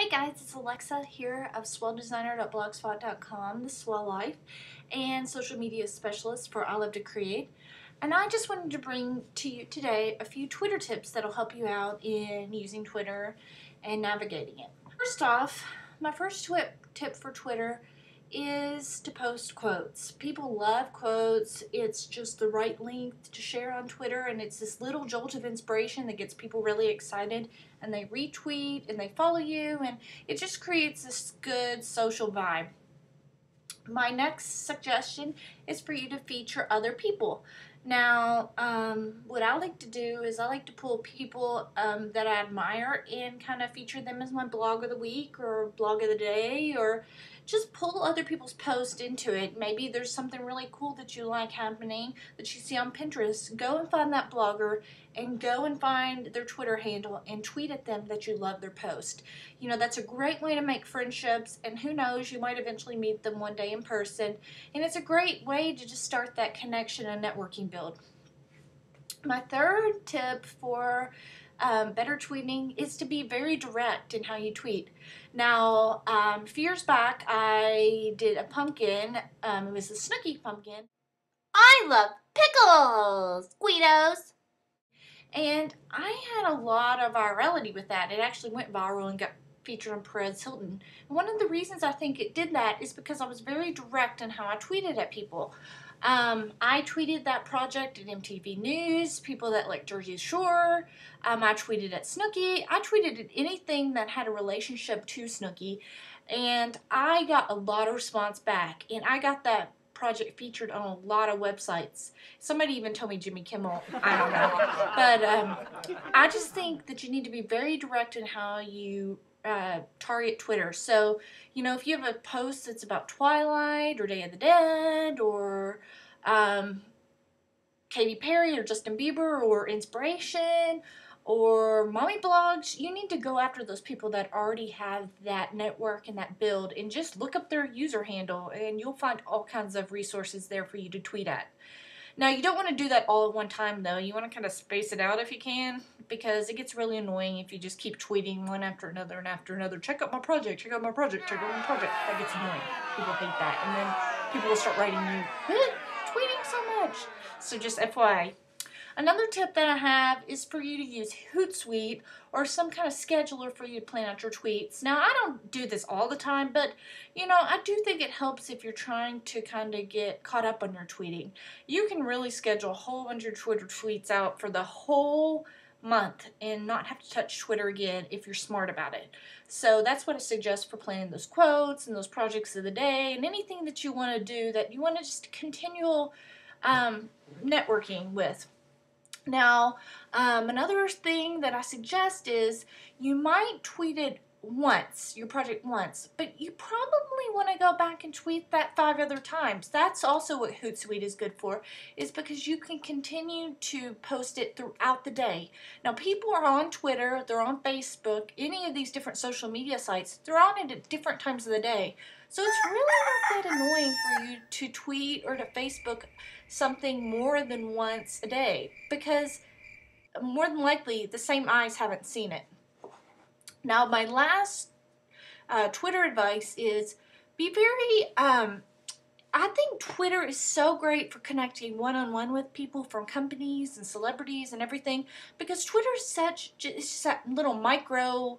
Hey guys, it's Alexa here of Swelldesigner.blogspot.com, the Swell Life, and social media specialist for I Love to Create. And I just wanted to bring to you today a few Twitter tips that'll help you out in using Twitter and navigating it. First off, my first tip for Twitter is to post quotes. People love quotes. It's just the right length to share on Twitter, and it's this little jolt of inspiration that gets people really excited, and they retweet and they follow you, and it just creates this good social vibe. My next suggestion is for you to feature other people. Now, what I like to do is I like to pull people that I admire and kind of feature them as my blog of the week or blog of the day, or just pull other people's posts into it. Maybe there's something really cool that you like happening that you see on Pinterest. Go and find that blogger and go and find their Twitter handle and tweet at them that you love their post. You know, that's a great way to make friendships, and who knows, you might eventually meet them one day in person, and it's a great way to just start that connection and networking build. My third tip for better tweeting is to be very direct in how you tweet. Now, a few years back, I did a pumpkin. It was a Snooki pumpkin. I love pickles, Guidos. And I had a lot of virality with that. It actually went viral and got featured on Perez Hilton. And one of the reasons I think it did that is because I was very direct in how I tweeted at people. I tweeted that project at MTV News, people that like Jersey Shore. I tweeted at Snooki. I tweeted at anything that had a relationship to Snooki. And I got a lot of response back. And I got that project featured on a lot of websites. Somebody even told me Jimmy Kimmel. I don't know. But I just think that you need to be very direct in how you target Twitter. So, you know, if you have a post that's about Twilight or Day of the Dead or Katy Perry or Justin Bieber or inspiration or mommy blogs, you need to go after those people that already have that network and that build, and just look up their user handle and you'll find all kinds of resources there for you to tweet at. Now, you don't want to do that all at one time, though. You want to kind of space it out if you can, because it gets really annoying if you just keep tweeting one after another and after another. Check out my project, check out my project, check out my project. That gets annoying. People hate that. And then people will start writing you, "What? Tweeting so much?" So just FYI. Another tip that I have is for you to use Hootsuite or some kind of scheduler for you to plan out your tweets. Now, I don't do this all the time, but, you know, I do think it helps if you're trying to kind of get caught up on your tweeting. You can really schedule a whole bunch of Twitter tweets out for the whole month and not have to touch Twitter again if you're smart about it. So that's what I suggest for planning those quotes and those projects of the day and anything that you want to do that you want to just continual networking with. Now, another thing that I suggest is you might tweet it once, your project once, but you probably want to go back and tweet that 5 other times. That's also what Hootsuite is good for, is because you can continue to post it throughout the day. Now, people are on Twitter, they're on Facebook, any of these different social media sites, they're on it at different times of the day. So it's really not that annoying for you to tweet or to Facebook something more than once a day, because more than likely the same eyes haven't seen it. Now, my last Twitter advice is be very, I think Twitter is so great for connecting one-on-one with people from companies and celebrities and everything, because Twitter is it's just that little micro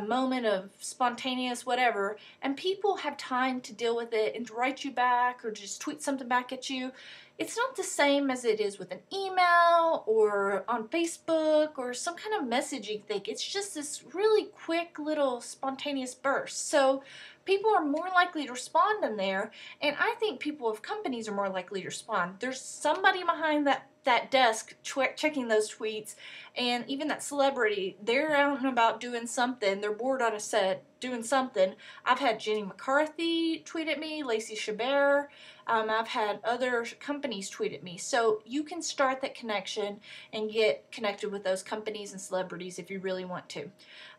moment of spontaneous whatever, and people have time to deal with it and to write you back or just tweet something back at you. It's not the same as it is with an email or on Facebook or some kind of messaging thing. It's just this really quick little spontaneous burst. So people are more likely to respond in there, and I think people of companies are more likely to respond. There's somebody behind that desk checking those tweets, and even that celebrity, they're out and about doing something. They're bored on a set doing something. I've had Jenny McCarthy tweet at me, Lacey Chabert. I've had other companies tweet at me. So you can start that connection and get connected with those companies and celebrities if you really want to.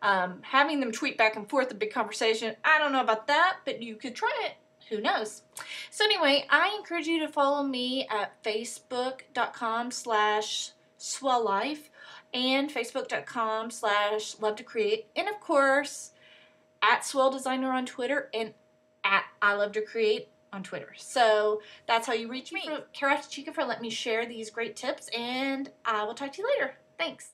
Having them tweet back and forth a big conversation, I don't know about that, but you could try it. Who knows? So anyway, I encourage you to follow me at facebook.com/swelllife and facebook.com/love to create. And of course, at Swelldesigner on Twitter and at I Love to Create on Twitter. So that's how you reach me. Carrot Chica for letting me share these great tips, and I will talk to you later. Thanks.